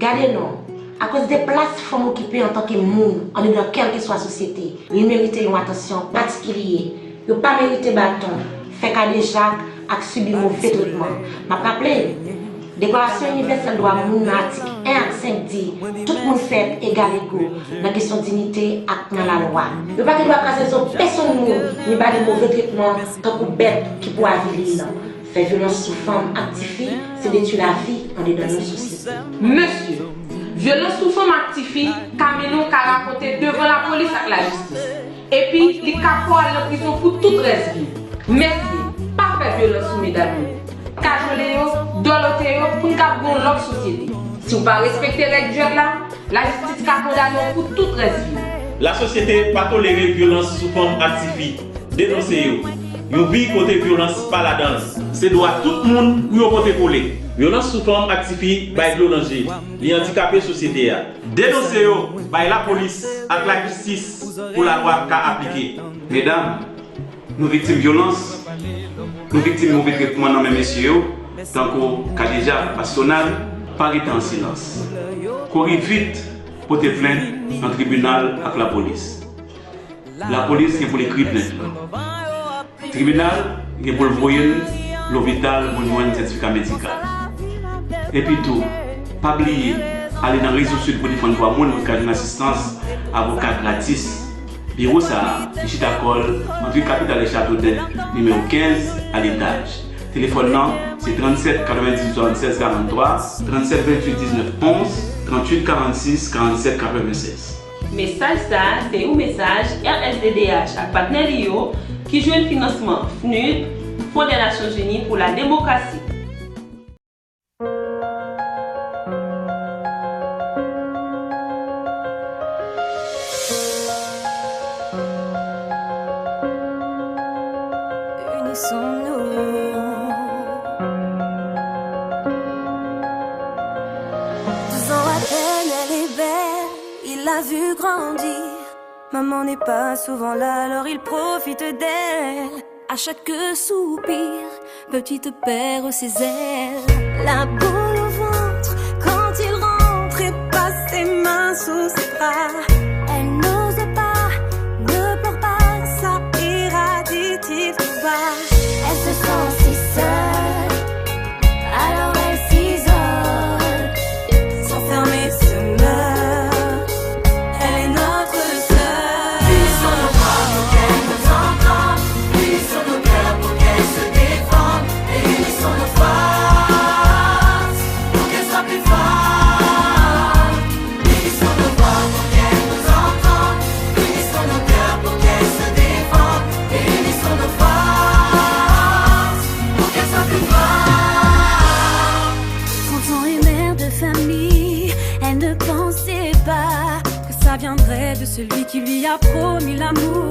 Gardez non. À cause des places qu'il faut m'occuper en tant que monde, en dans quelle que soit la société, ils méritent une attention particulière. Ils n'ont pas mérité bâton. Fait qu'à déjà, à subir mauvais traitement. Je me rappelle, Déclaration universelle droit moun article 1 à 5 dit tout le monde fait égal égaux dans la question de dignité et dans la loi. Il ne faut pas qu'il doit craser sur personne ni pas de mauvais traitement tant que bête qui pourra vivre. Faire violence sous forme active, c'est détruire la vie en dedans de nos sociétés. Monsieur, violence sous forme active, Camino a raconté devant la police et la justice. Et puis, il a pour aller en prison pour toute reste vie. Merci, pas faire violence sous mesdames. Cajoléo, dolotéo, pour nous avoir l'autre société. Si vous ne respectez les règles là, la justice a condamné pour toute reste vie. La société n'a pas toléré violence sous forme active. Dénoncez-vous. Yon vie côté violence pas la danse. C'est droit tout le monde pour yon côté collé. Violence sous forme active by danger. Les handicapés société. Dénoncez-vous by la police avec la justice pour la loi qu'a appliquée. Mesdames, nous victimes de violence, nous victimes de mauvais traitement dans mes messieurs, tant qu'au cas déjà passionnel, parité en silence. Courir vite pour te plaindre en tribunal avec la police. La police est pour les criminels. Le tribunal est pour le voyer l'hôpital pour nous un certificat médical. Et puis tout, pas oublier, aller dans le réseau sud pour défendre pour moi, nous avons une assistance avocat gratis. Bureau ça, ici d'accord, entre capitale et château d'Aide, numéro 15 à l'étage. Téléphone non, c'est 37 98 76 43, 37 28 19 11, 38 46 47 96. Message ça, c'est un message RSDDH à partenaire qui joue un financement FNUD, Fonds des Nations Unies pour la démocratie. Unissons-nous. 12 ans à peine, elle est belle, il l'a vue grandir. Maman n'est pas souvent là, alors il profite d'elle. À chaque soupir, petite perd ses ailes. La boule au ventre, quand il rentre et passe ses mains sous ses bras. Elle n'ose pas, ne pleure pas, ça ira, dit-il tout bas. Elle se sent si seule, alors elle s'isole. S'enfermer se meurt, elle est notre seule. Puis sur nos bras pour qu'elle nous entende, puis sur nos cœurs pour qu'elle se défende. Et unissons nos forces pour qu'elle soit plus forte. Unissons nos voix pour qu'elle nous entende, unissons nos cœurs pour qu'elle se défende. Et unissons nos forces pour qu'elle soit plus forte. 30 ans et mère de famille, elle ne pensait pas que ça viendrait de celui qui lui a promis l'amour.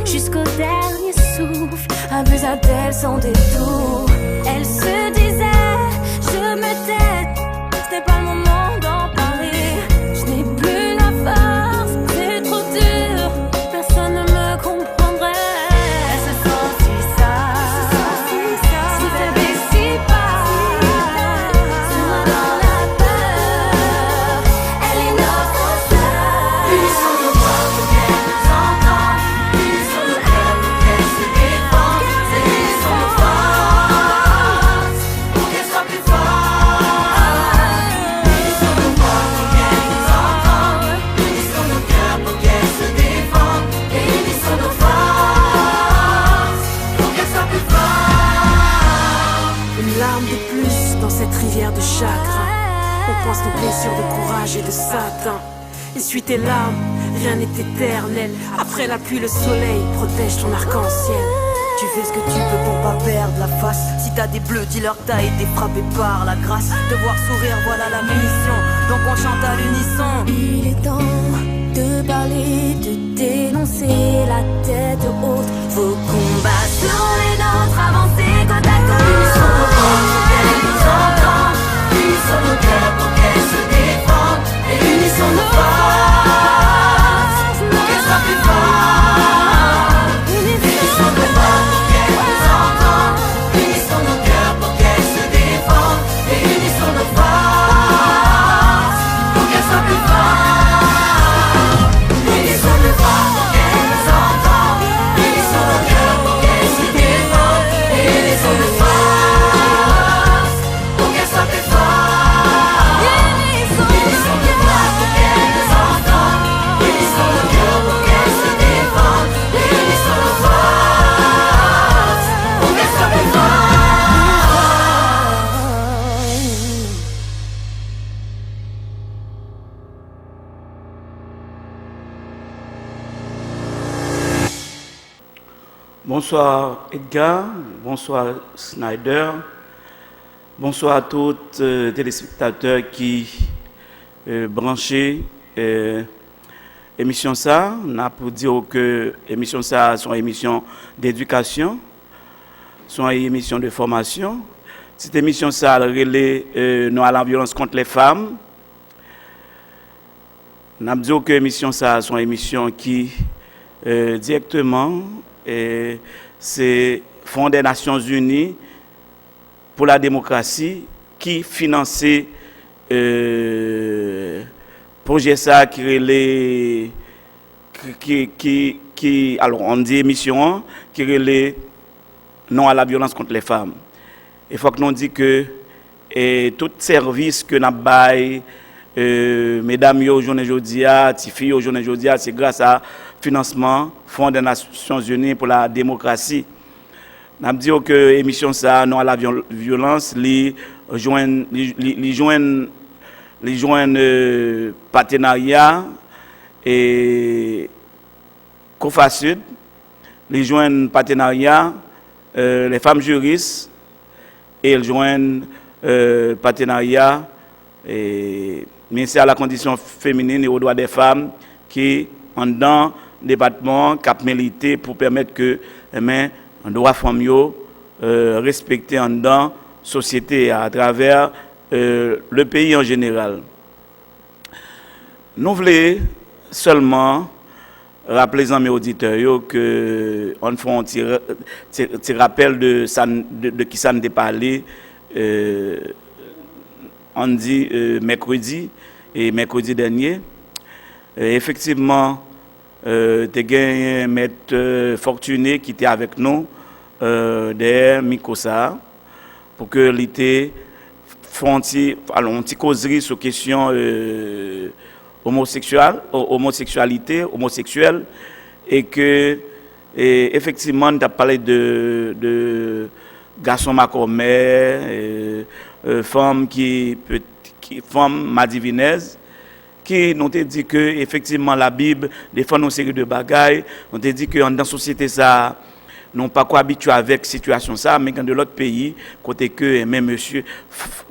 Jusqu'au dernier souffle, abusa d'elle sans détour. Elle se disait, je me tais, ce n'est pas le moment d'en parler. Je n'ai plus la force, c'est trop dur, personne ne me comprendrait. Elle se sent si sale, si faible et si pâle, soin dans la peur, elle est notre sœur. Unissons nos voix pour qu'elle nous entende, unissons nos cœurs pour qu'elle se défende. Et unissons nos forces pour qu'elle soit plus forte. Unissons nos voix pour qu'elle nous entende, unissons nos cœurs pour qu'elle se défende. Et unissons nos forces pour qu'elle soit plus forte. Une larme de plus dans cette rivière de chagrin. On pense nos blessures de courage et de satin. Essuie tes larmes, rien n'est éternel. Après la pluie, le soleil protège ton arc-en-ciel. Tu fais ce que tu peux pour pas perdre la face. Si t'as des bleus, dis-leur que t'as été frappé par la grâce. Te voir sourire, voilà la mission. Donc on chante à l'unisson. Il est temps de parler, de dénoncer la tête haute. Vos combats sont les nôtres, avancer côte à côte. Unissons nos voix pour qu'elle nous entende, unissons nos cœurs pour qu'elle se défende. Et unissons nos forces pour qu'elle soit plus forte. Unissons nos voix pour qu'elle nous entende, unissons nos cœurs pour qu'elle se défende. Et unissons nos forces Bonsoir Edgar, bonsoir Snyder, bonsoir à tous les téléspectateurs qui branchés émission ça. On a pour dire que émission ça sont émission d'éducation, sont émission de formation. Cette émission ça relève non à la violence contre les femmes. On a dit que émission ça sont émission qui directement c'est Fonds des Nations Unies pour la démocratie qui finançait projet ça qui alors on dit émission qui relève non à la violence contre les femmes. Il faut que nous dit que tout service que nous bail mesdames yo journée jodia, ti filles journée jodia, c'est grâce à financement Fonds des Nations Unies pour la démocratie. Nous avons dit que l'émission ça non à la violence li joignent partenariat et COFASUD, les joignent partenariat les femmes juristes et ils joignent partenariat et ministère à la condition féminine et aux droits des femmes qui en dans département cap milité pour permettre que un droit femmes yo respecter en dans société à travers le pays en général. Nous voulons seulement rappeler à mes auditeurs que on fait un petit rappel de qui ça nous parlé on dit mercredi dernier. Effectivement, tu as maître Fortuné qui était avec nous derrière Mikosa pour que l'été font une petite causerie sur question homosexuelle et que effectivement tu as parlé de garçon macomé femme femme madivinez qui nous a dit que effectivement la Bible défend une série de bagailles. On a dit que dans la société ça non pas quoi habitué avec situation ça, mais dans de l'autre pays côté que même monsieur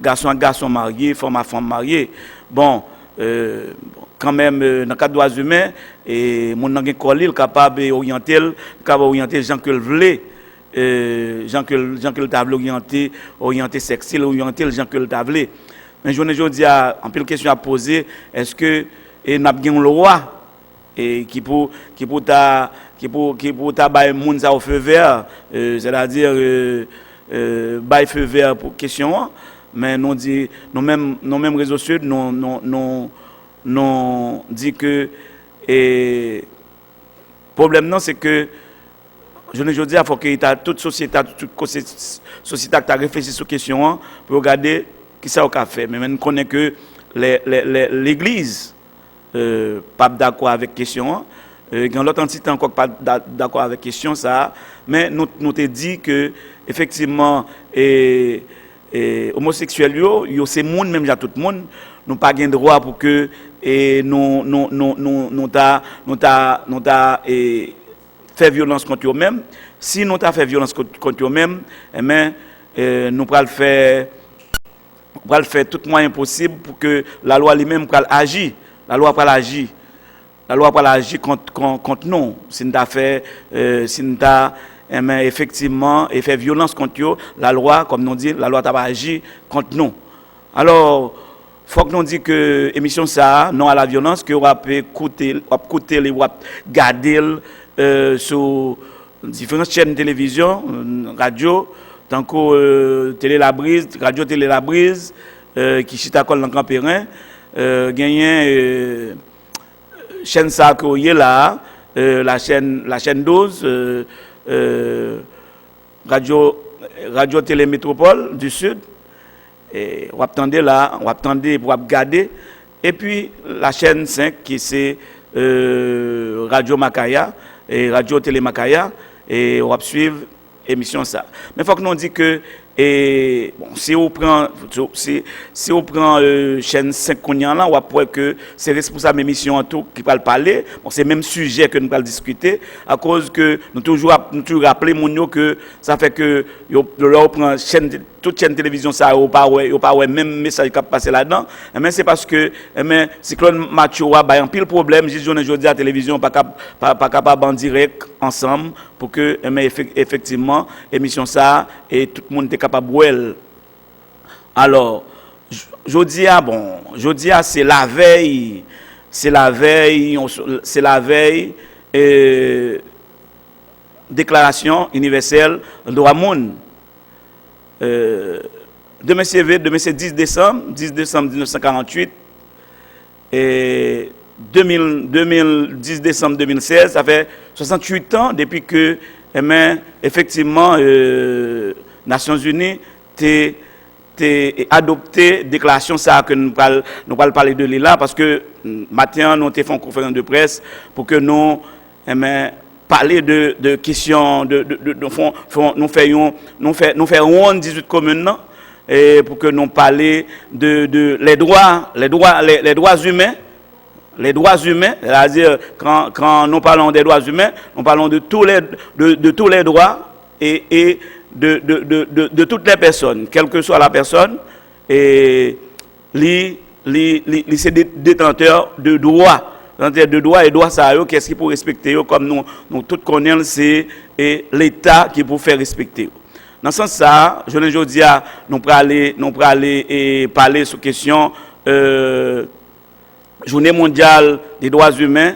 garçon à garçon marié, femme à femme mariée. Bon quand même dans le cadre des droits humains et mon nan gen kolil capable orienter gens que le voulait gens que le table orienter sexuel orienter gens que le table. Mais je dis en pile question à poser, est-ce que n'a pas le roi et qui pour ta bail moun ça au feu vert, c'est-à-dire bail feu vert pour question, mais nous dit nous même réseaux sociaux non dit que problème non c'est que je dis il faut que toute société a réfléchi sur question pour regarder qui ça a fait. Mais nous connaissons que l'église pas d'accord avec question. Dans l'autre entité encore pas d'accord avec question ça. Mais nous te dit que effectivement homosexuels yo c'est monde même déjà tout le monde nous pas gain droit pour que nous ta fait violence contre eux-mêmes. Si nous ta fait violence contre eux-mêmes, nous pral faire tout moyen possible pour que la loi lui-même pral agir. La loi pral agir contre nous. Si nous ta fait effectivement et fait violence contre eux, la loi comme nous dit, la loi t'a agir contre nous. Alors faut que nous dit que émission ça non à la violence que on va écouter les garder sur différentes chaînes de télévision, radio, tant que Télé La Brise, radio Télé La Brise, qui chita col dans Campérin, gagné chaîne ça que y là, la chaîne 12, radio Télé Métropole du Sud, et on attendait là, on attendait pour regarder, et puis la chaîne 5 qui c'est Radio Makaya et Radio Télé Makaya et on va suivre émission ça. Mais il faut que nous dit que Et bon, si on prend chaîne 5 Kounian là, on voit que c'est responsable émission en tout qui va parler. Bon, c'est le même sujet que nous allons discuter à cause que nous toujours rappeler mon que ça fait que on prend toute chaîne télévision ça ou pas même message qui passer là-dedans. Mais c'est parce que Cyclone Mathieu a un pile problème, aujourd'hui à la télévision pas capable en direct ensemble pour que effectivement émission ça et tout le monde est capable de. Alors jeudi c'est la veille déclaration universelle de droits monde. Demain c'est 10 décembre 1948 et 10 décembre 2016, ça fait 68 ans depuis que effectivement Nations Unies t'est adopté déclaration ça que nous allons parler de là parce que matin nous avons fait une conférence de presse pour que nous parler de questions nous faisons 18 communes et pour que nous parler de les droits humains. Les droits humains, c'est-à-dire quand nous parlons des droits humains, nous parlons de tous les droits et de toutes les personnes, quelle que soit la personne, et c'est des détenteurs de droits. De droits et droits, ça, qu'est-ce qu'il faut respecter, comme nous tous connaissons, c'est l'État qui peut faire respecter. Dans ce sens, ça, je ne dis pas, nous allons aller parler sur question Journée mondiale des droits humains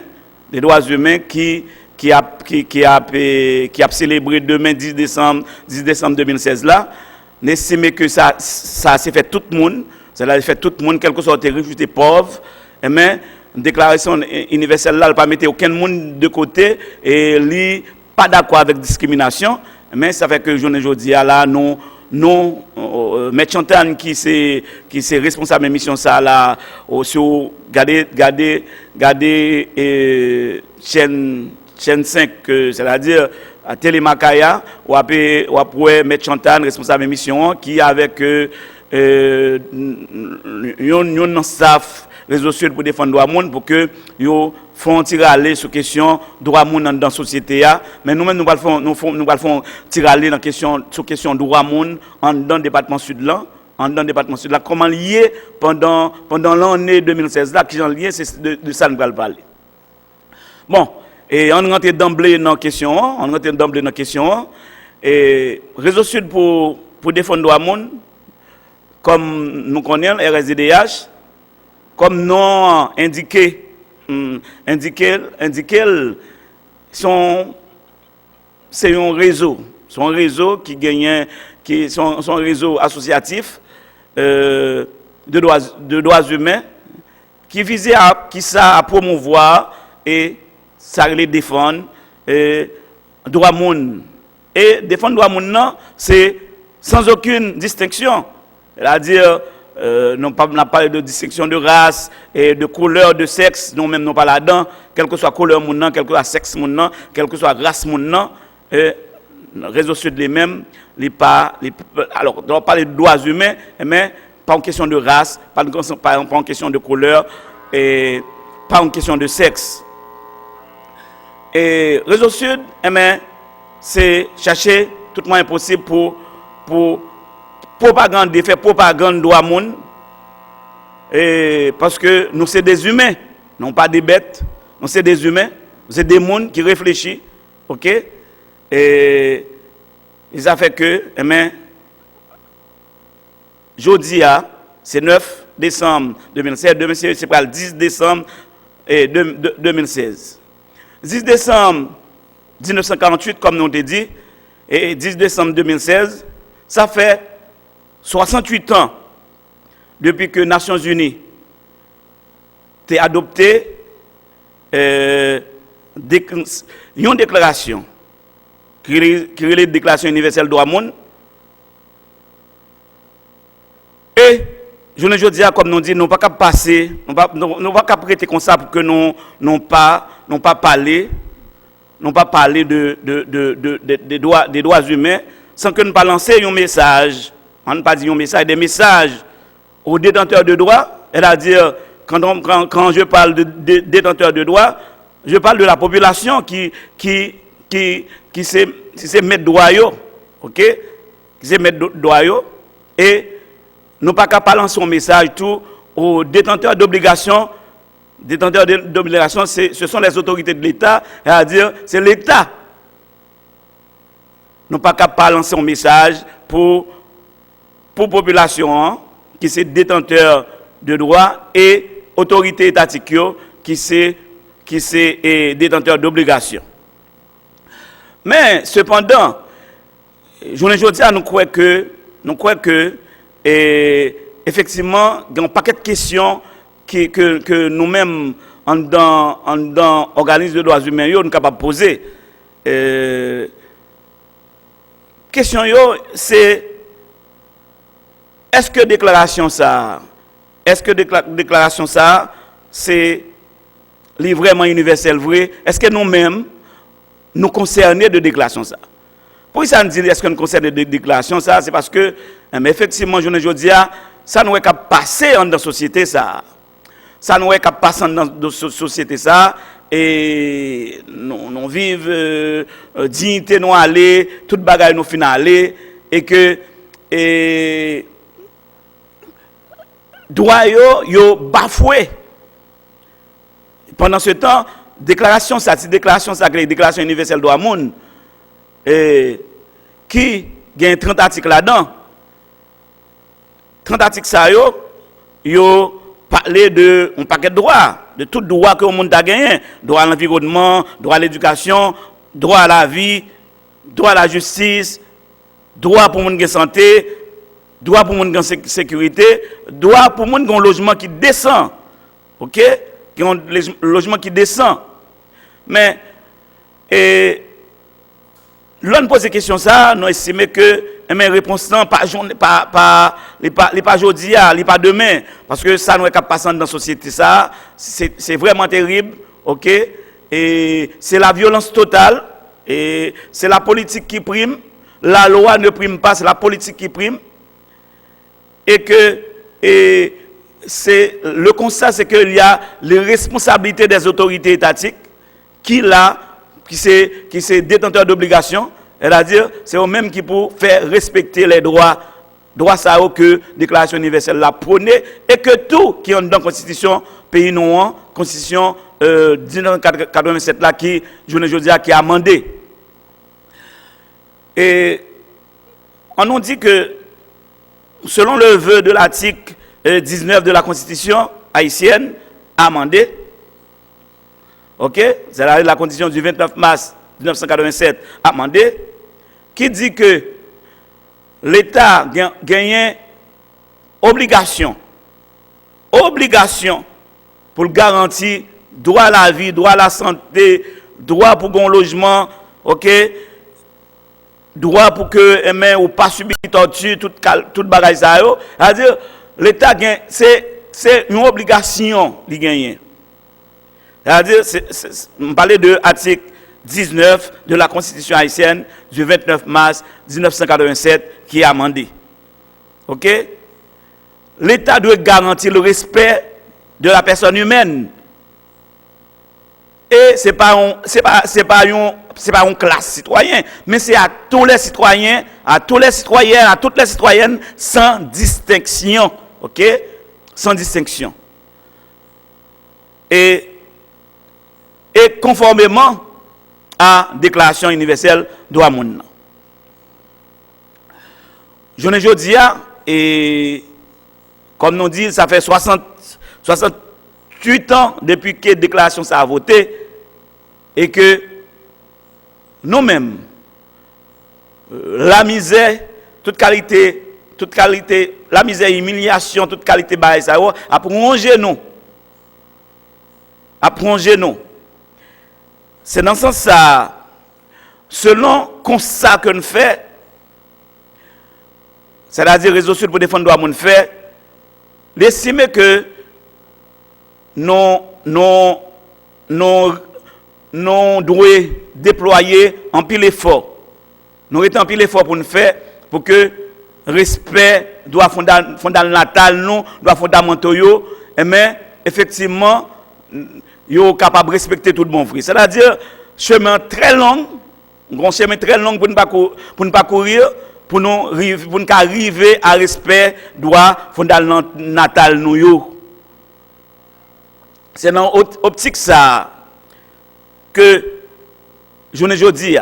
qui a célébré demain 10 décembre 2016 là. N'estimez que ça s'est fait tout le monde, ça l'a fait tout le monde, quel que soit les riches et pauvres, mais déclaration universelle là, elle pas mettre aucun monde de côté et lui pas d'accord avec discrimination, mais ça fait que journée aujourd'hui là nous M. Chantan qui c'est responsable de mission ça là sur garder chaîne 5 c'est-à-dire à Télémakaya ou après M. Chantan responsable de mission qui avec un staff réseau social pour défendre droit monde pour que yo font tirer aller sur question droit monde dans la société mais nous-mêmes nous allons tirer aller dans question sur question droit monde dans le département sud là comment lié pendant l'année 2016 là qui j'en lié c'est de ça nous allons parler. Bon, et on rentre d'emblée dans question et réseau sud pour défendre droit monde comme nous connaissons RSDH comme non indiqué c'est un réseau qui gagne son réseau associatif de droits humains qui visait à promouvoir et ça les défendre droit monde et défendre droit monde non c'est sans aucune distinction, c'est-à-dire non pas parlé de distinction de race et de couleur de sexe, non même non pas là-dedans, quelle que soit couleur moun nan, quel que soit sexe moun nan, quelle que soit race moun nan, réseau sud les mêmes, alors on parle de droits humains mais pas en question de race, pas en question de couleur et pas en question de sexe. Et réseau sud c'est chercher tout moyen possible pour propagande, faire propagande droit monde et parce que nous c'est des humains, non pas des bêtes, nous c'est des humains, c'est des mondes qui réfléchissent, OK? Et ça fait que jeudi c'est 9 décembre 2016, c'est pas le 10 décembre 2016. 10 décembre 1948 comme nous on dit et 10 décembre 2016, ça fait 68 ans depuis que les Nations Unies ont adopté une déclaration qui est la Déclaration universelle des droits de l'homme. Et je ne dis pas, comme nous dit, nous ne pouvons pas passer, nous ne pouvons pas prêter comme ça pour que nous n'ont pas parlé des droits humains sans que nous pas lancer un message, on ne pas dire un message, des messages aux détenteurs de droits, c'est-à-dire quand je parle de détenteurs de droits, je parle de la population qui c'est mettre droit yo, OK? Qui c'est mettre droit yo, et nous pas capable lancer un message tout aux détenteurs d'obligations. Détenteurs d'obligations, ce sont les autorités de l'État, c'est-à-dire c'est l'État. Nous pas capable lancer un message pour population qui c'est détenteurs de droits et autorités étatiques qui c'est détenteurs d'obligations. Mais cependant, aujourd'hui nous croyons que effectivement, il y a un paquet de questions que nous-mêmes, en dans organisme de droits humains, nous sommes capables de poser. Question c'est est-ce que déclaration ça c'est vraiment universel vrai? Est-ce que nous-mêmes nous concernés de déclaration ça? Pour ça nous dit est-ce que nous concernés de déclaration ça? C'est parce que effectivement je dis ça nous est capable passer dans la société ça. Ça nous est capable passer dans la société ça et nous vivons dignité nous aller, toute bagaille nous fin aller et que droit yo bafoué. Pendant ce temps, déclaration universelle droit monde qui gagne 30 articles là-dedans. 30 articles ça yo parler de un paquet de droits, de tout droit que le monde a gagné, droit à l'environnement, droit à l'éducation, droit à la vie, droit à la justice, droit pour monde santé, droit pour monde sécurité, droit pour monde un logement qui descend. OK? Qui ont logement qui descend. Mais l'on pose question ça, nous estimons que mais réponse non pas aujourd'hui, pas demain parce que ça nous est capable passer dans la société ça, c'est vraiment terrible, OK? Et c'est la violence totale et c'est la politique qui prime, la loi ne prime pas, c'est la politique qui prime et que c'est le constat c'est qu'il y a les responsabilités des autorités étatiques qui c'est détenteur d'obligations. C'est-à-dire, c'est eux-mêmes qui pour faire respecter les droits ça que la Déclaration universelle la prônait et que tout qui est dans la Constitution pays non Constitution 1987 là qui aujourd'hui qui a amendé. Et on nous dit que selon le vœu de l'article 19 de la Constitution haïtienne amendée, OK, c'est la Constitution du 29 mars 1987 amendée, qui dit que l'État gagne obligation pour garantir droit à la vie, droit à la santé, droit pour un logement, OK, droit pour que ou pas subir torture, toute bagaille ça yo, c'est-à-dire l'État gagne c'est une obligation li gagne. C'est-à-dire on parlait de article 19 de la Constitution haïtienne du 29 mars 1987 qui est amendé. OK? L'État doit garantir le respect de la personne humaine. Et c'est pas une classe citoyenne, mais c'est à tous les citoyens, à toutes les citoyennes sans distinction. OK? Sans distinction. Et conformément à la Déclaration universelle droit monde. Je ne dis et comme nous dit, ça fait 68 ans depuis que la déclaration ça a voté et que nous-mêmes, la misère, toute qualité, la misère, humiliation, toute qualité, ça a plongé nous. C'est dans ce sens ça, selon le constat que nous faisons, c'est-à-dire réseau social pour défendre le droit de fait, l'estimer que nous devons déployer un pile effort nous avons pile l'effort pour nous faire pour que respect droit fondamental nous, droit fondamentaux yo, mais effectivement yo capable de respecter tout le monde frère. C'est-à-dire chemin très long, un chemin très long pour ne pas courir pour nous arriver à respect droit fondamental nous yo. C'est dans optique ça que je ne dis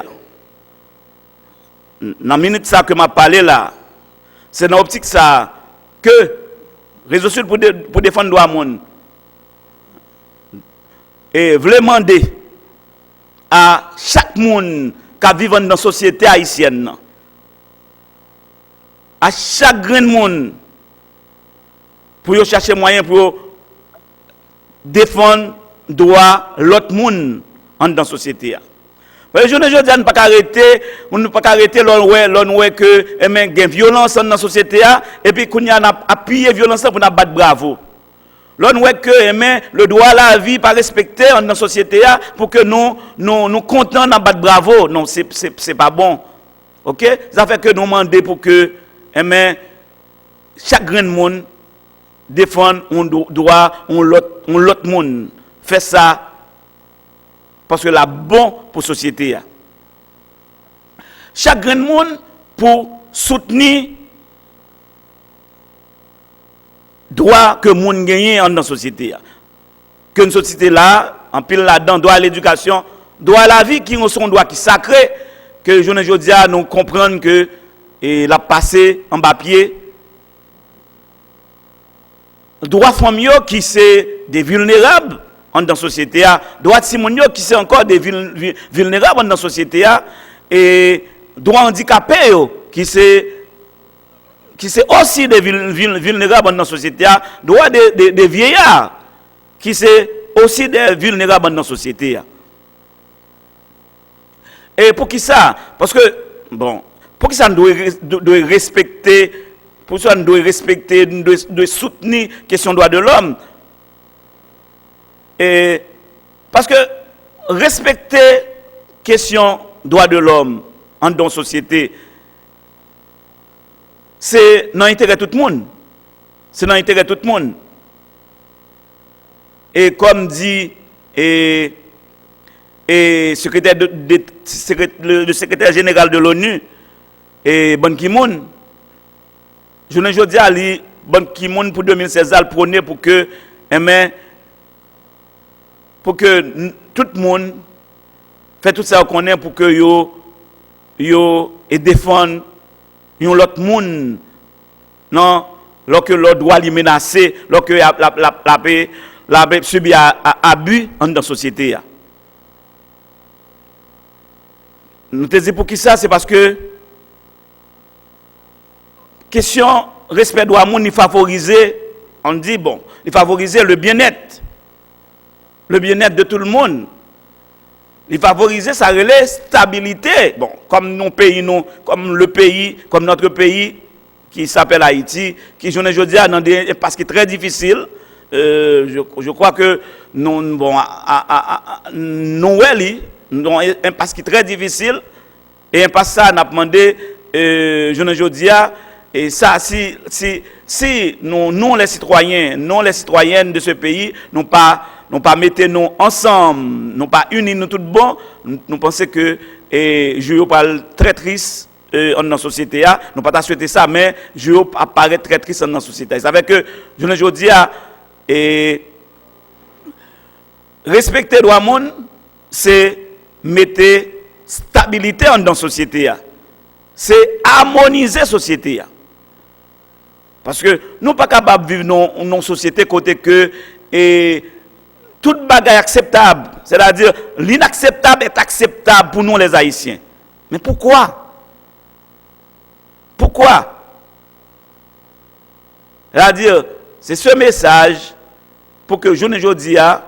dans minute ça que m'a parlé là, c'est dans optique ça que réseau social pour défendre droit monde et veut demander à chaque monde qui vit dans la société haïtienne, à chaque grand monde pour chercher moyen pour défendre droit l'autre monde dans la société. Je ne dis pas arrêter, on ne peut pas arrêter l'on ouais que il y a violence dans la société et puis qu'on y a appuyé violence pour nous battre bravo. L'on ouais que le droit à la vie pas respecté dans la société pour que nous contents de battre bravo. Non, c'est pas bon. OK? Ça fait que nous demander pour que chaque grand monde défendre un droit l'autre monde. Fait ça parce que la bon pour la société. Chaque grand monde pour soutenir droit que monde gagne dans la société. Que une société là, en pile là-dedans, droit à l'éducation, droit à la vie qui sont son droit qui sacré, que je ne dis à nous comprendre que la passé en bas pied. Droit famille qui c'est des vulnérables dans la société, droit de Simonio qui c'est encore des vulnérables dans la société, et droit handicapé qui c'est aussi des vulnérables dans la société, droit des vieillards qui c'est aussi des vulnérables dans la société. Et pour qui ça? Parce que, bon, pour qui ça nous doit respecter, pour ça nous doit respecter, nous doit soutenir la question des droits de l'homme. Et parce que respecter la question des droits de l'homme dans la société, c'est dans l'intérêt de tout le monde. C'est dans l'intérêt de tout le monde. Et comme dit le secrétaire général de l'ONU, Ban Ki-moon, je ne dis à lui, Ban Ki-moon pour 2016, il prône pour que tout le monde fait tout ça qu'on est pour que yo et défendre l'autre monde, non, lorsque leur droit est menacé, lorsque la subi abus dans la société. Nous te disons pour qui ça, c'est parce que question respect droit monde, il favoriser, on dit bon, il favoriser le bien-être de tout le monde. Il favorise sa stabilité. Bon, comme notre pays qui s'appelle Haïti, qui je ne dis dans des parce que très difficile. Je crois que nous un parce qui très difficile et un pas ça n'a demandé je ne dis et ça si nous les citoyens, nous les citoyennes de ce pays n'ont pas mettez nous ensemble, nous pas unis nous tout bon, nous pensons que je parle très triste dans la société, nous pas souhaiter ça, mais je apparaît très triste dans la société. Ça veut que je ne dis respecter le droit monde, c'est mettre stabilité dans la société, c'est harmoniser la société. Parce que nous ne sommes pas capables de vivre dans une société côté que toute bagaille acceptable, c'est-à-dire l'inacceptable est acceptable pour nous les Haïtiens. Mais pourquoi? Pourquoi? C'est-à-dire, c'est ce message pour que je ne dis à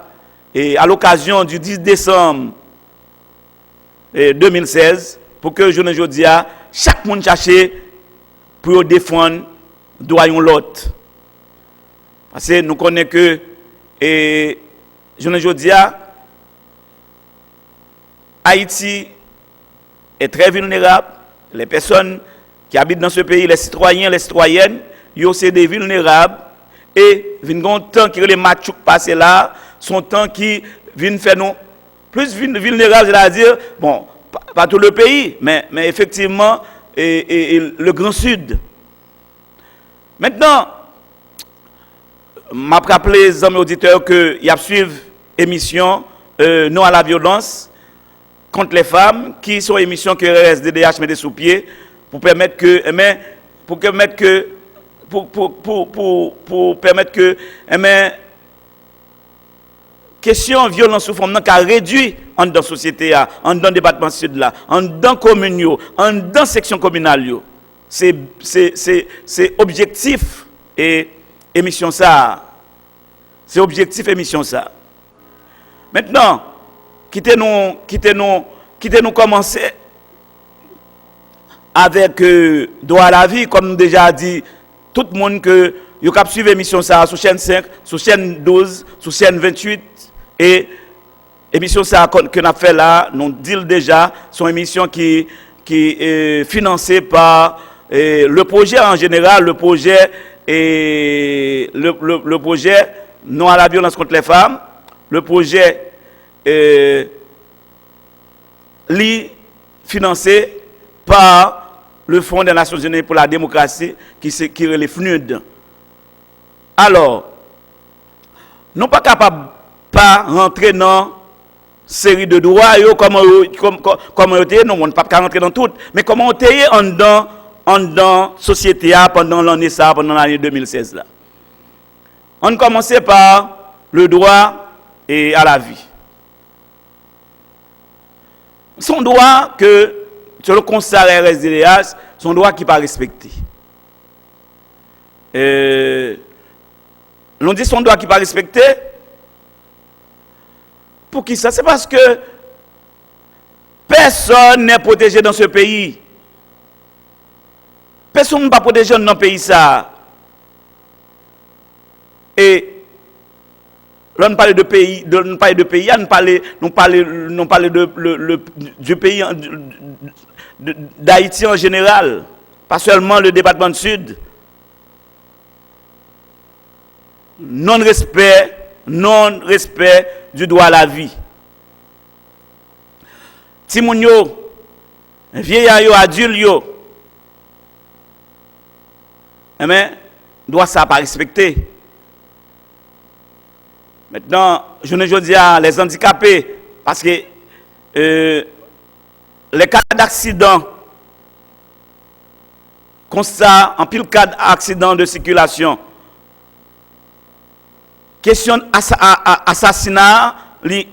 l'occasion du 10 décembre 2016, pour que je ne dis chaque monde cherche pour défendre droit l'autre. Parce que nous connaissons que je ne dis Haïti est très vulnérable, les personnes qui habitent dans ce pays, les citoyens, les citoyennes, ils sont des vulnérables et viennent un temps qui les machouk passé là, son temps qui viennent faire nous plus vulnérables, c'est-à-dire, bon, pas tout le pays, mais effectivement, et le Grand Sud. Maintenant, je rappelle les amis auditeurs qu'ils suivent l'émission Non à la violence contre les femmes, qui sont émissions que RSDDH met sous pied pour permettre que, question violence sous forme qui a réduit en dans la société, en dans le département sud là, en dans la commune, en dans la section communale. C'est objectif et émission ça. C'est objectif émission ça. Maintenant, quittez-nous commencer avec droit à la vie, comme nous déjà dit, tout le monde que vous avez suivi l'émission ça sur chaîne 5, sur chaîne 12, sur chaîne 28 et émission ça que nous avons fait là, nous dit déjà, son émission qui est financée par le projet en général, le projet Non à la violence contre les femmes, le projet financé par le Fonds des Nations Unies pour la démocratie qui est le FNUD. Alors, nous ne sommes pas capables de rentrer dans une série de droits, comment nous ne sommes pas rentrer dans tout, mais comment on est dans la société pendant l'année 2016. Là. On commençait par le droit à la vie. Son droit que, sur le constat RSDDH, son droit qui n'est pas respecté. L'on dit son droit qui n'est pas respecté. Pour qui ça? C'est parce que personne n'est protégé dans ce pays. Personne n'est pas protégé dans le pays ça. Et là, nous parlons de pays, nous parlons du pays d'Haïti en général, pas seulement le département du Sud. Non-respect du droit à la vie. Timoun yo, vieillard yo, adulte yo, mais droit ça pas respecté. Maintenant, je ne dis à les handicapés, parce que les cas d'accident, constat en pile cas d'accident de circulation, question assassinat,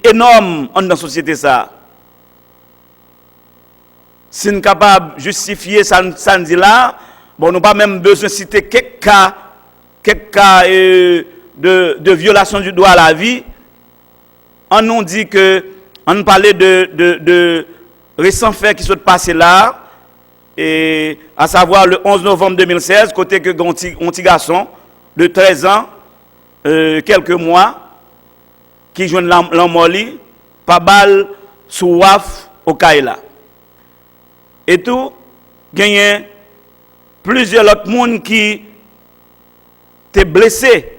énorme dans la société ça. Si nous sommes capables de justifier ça dit là, bon, nous n'avons pas même besoin de citer quelques cas de violation du droit à la vie. On nous dit que, on nous parlait de récents faits qui sont passés là, et à savoir le 11 novembre 2016, côté que un petit garçon de 13 ans, quelques mois, qui joue l'emmoli, pas balle sous WAF au Kaila. Et tout, il y a plusieurs autres personnes qui étaient blessés,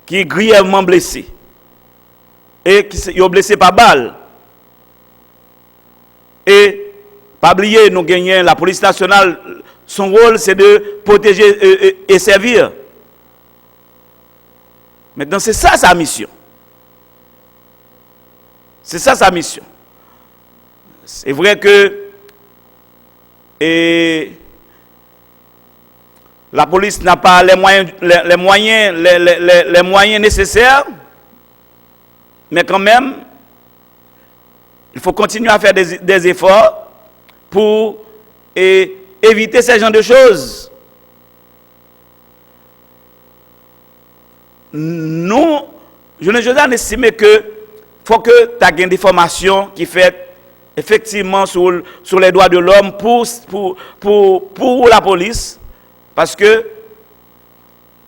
qui est grièvement blessés. Et qui sont blessés par balle. Et, pas oublier, nous gagnons la police nationale, son rôle c'est de protéger et servir. Maintenant, c'est ça sa mission. C'est ça sa mission. C'est vrai que la police n'a pas les moyens nécessaires, mais quand même, il faut continuer à faire des efforts pour éviter ce genre de choses. Nous, je ne estime que faut que tu aies des formations qui fait effectivement sur les droits de l'homme pour la police, parce que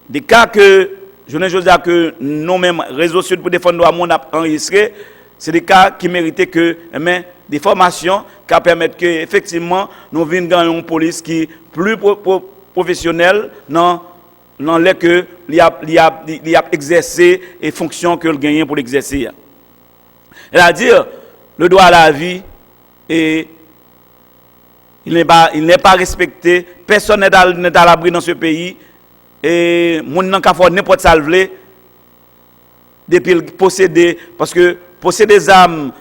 des cas que je ne veux dire que nous-mêmes, Réseau Sud pour défendre le droit monde a enregistré, c'est des cas qui méritaient que des formations qui permettent que effectivement nous venions dans une police qui est plus professionnelle dans les que il a exercé et fonctions que le gagne pour l'exercer. C'est-à-dire le droit à la vie et il n'est pas respecté, personne n'est à l'abri dans ce pays et moun nan ka fò n'importe ça le vle depuis posséder parce que posséder des armes